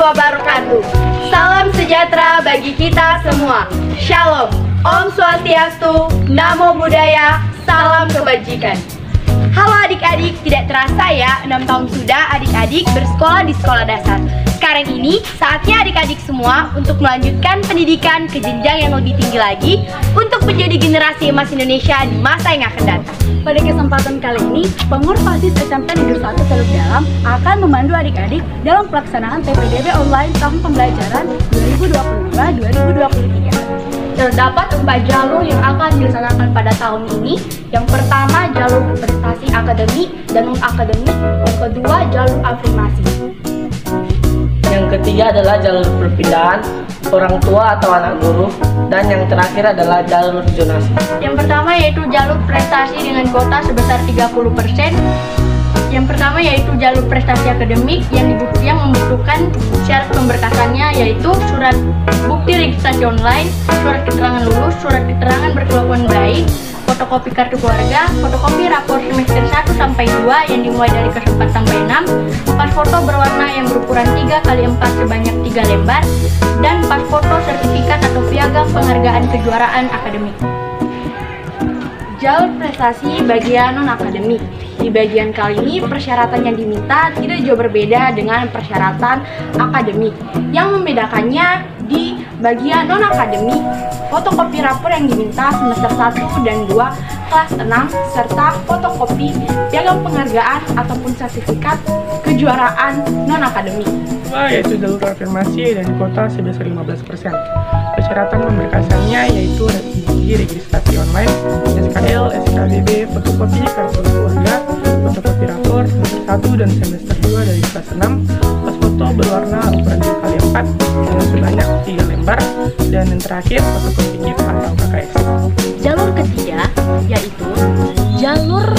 wabarakatuh. Salam sejahtera bagi kita semua. Shalom, Om Swastiastu, Namo Buddhaya, salam kebajikan. Halo adik-adik, tidak terasa ya 6 tahun sudah adik-adik bersekolah di sekolah dasar. Sekarang ini saatnya adik-adik semua untuk melanjutkan pendidikan ke jenjang yang lebih tinggi lagi untuk menjadi generasi emas Indonesia di masa yang akan datang. Pada kesempatan kali ini, pengurus OSIS SMP Negeri 1 Teluk Dalam akan memandu adik-adik dalam pelaksanaan PPDB online tahun pembelajaran 2022-2023. Terdapat 4 jalur yang akan dilaksanakan pada tahun ini. Yang pertama, jalur prestasi akademik dan non-akademik. Yang kedua, jalur afirmasi. Yang ketiga adalah jalur perpindahan orang tua atau anak guru. Dan yang terakhir adalah jalur zonasi. Yang pertama yaitu jalur prestasi dengan kuota sebesar 30%. Yang pertama yaitu jalur prestasi akademik yang membutuhkan syarat pemberkasannya yaitu surat bukti registrasi online, surat keterangan lulus, surat keterangan berkelakuan baik, fotokopi kartu keluarga, fotokopi rapor semester 1 sampai 2 yang dimulai dari kelas 4 sampai 6, pas foto berwarna yang berukuran 3x4 sebanyak 3 lembar, dan pas foto sertifikat atau piagam penghargaan kejuaraan akademik. Jalur prestasi bagian non-akademik. Di bagian kali ini persyaratan yang diminta tidak jauh berbeda dengan persyaratan akademik. Yang membedakannya di bagian non-akademik, fotokopi rapor yang diminta semester 1 dan 2 kelas 6 serta fotokopi piagam penghargaan ataupun sertifikat kejuaraan non-akademik. Yaitu jalur afirmasi dan kuota sebesar 15%. Persyaratan pemberkasannya yaitu registrasi online, SKL, SKBB, fotokopi kartu keluarga, fotokopi rapor semester 1 dan semester 2 dari kelas 6, pas foto berwarna ukuran 2x4 dengan sebanyak 3 lembar, dan yang terakhir fotokopi NIP atau KKS. Jalur ketiga yaitu jalur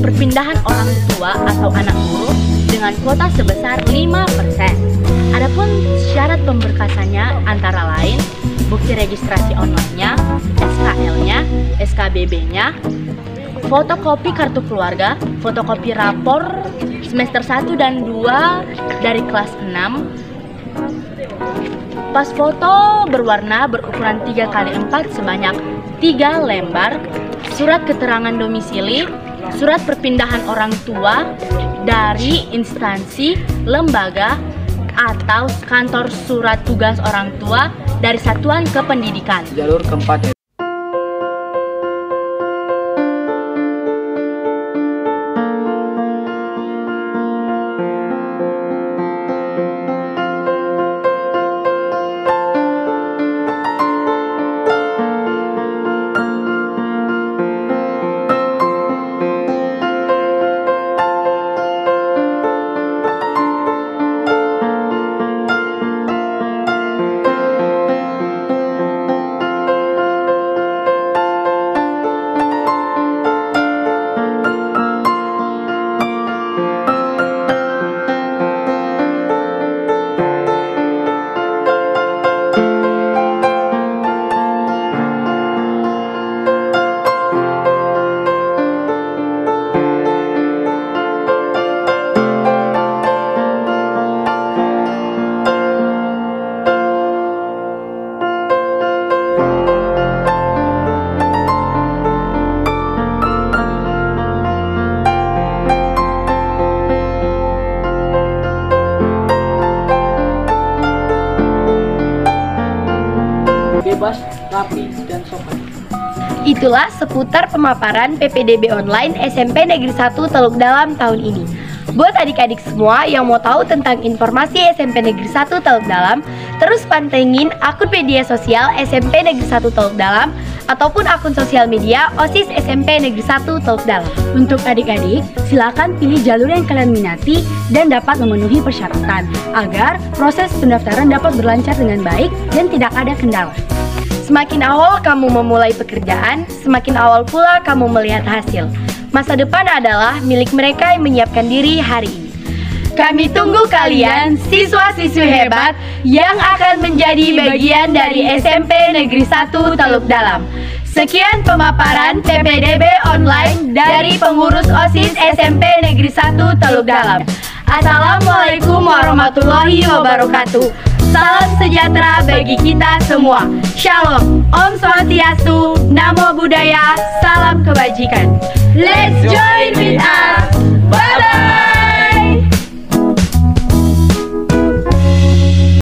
perpindahan orang tua atau anak guru dengan kuota sebesar 5%. Adapun syarat pemberkasannya antara lain bukti registrasi online-nya, SKL-nya, SKBB-nya, fotokopi kartu keluarga, fotokopi rapor semester 1 dan 2 dari kelas 6, pas foto berwarna berukuran 3x4 sebanyak 3 lembar, surat keterangan domisili, surat perpindahan orang tua dari instansi, lembaga, atau kantor surat tugas orang tua dari satuan kependidikan. Jalur keempat bebas, rapi, dan sopan. Itulah seputar pemaparan PPDB online SMP Negeri 1 Teluk Dalam tahun ini. Buat adik-adik semua yang mau tahu tentang informasi SMP Negeri 1 Teluk Dalam, terus pantengin akun media sosial SMP Negeri 1 Teluk Dalam ataupun akun sosial media OSIS SMP Negeri 1 Teluk Dalam. Untuk adik-adik, silakan pilih jalur yang kalian minati dan dapat memenuhi persyaratan agar proses pendaftaran dapat berlancar dengan baik dan tidak ada kendala. Semakin awal kamu memulai pekerjaan, semakin awal pula kamu melihat hasil. Masa depan adalah milik mereka yang menyiapkan diri hari ini. Kami tunggu kalian, siswa-siswi hebat yang akan menjadi bagian dari SMP Negeri 1 Teluk Dalam. Sekian pemaparan PPDB online dari pengurus OSIS SMP Negeri 1 Teluk Dalam. Assalamualaikum warahmatullahi wabarakatuh. Salam sejahtera bagi kita semua. Shalom, Om Swastiastu, Namo Buddhaya, salam kebajikan. Let's join with us.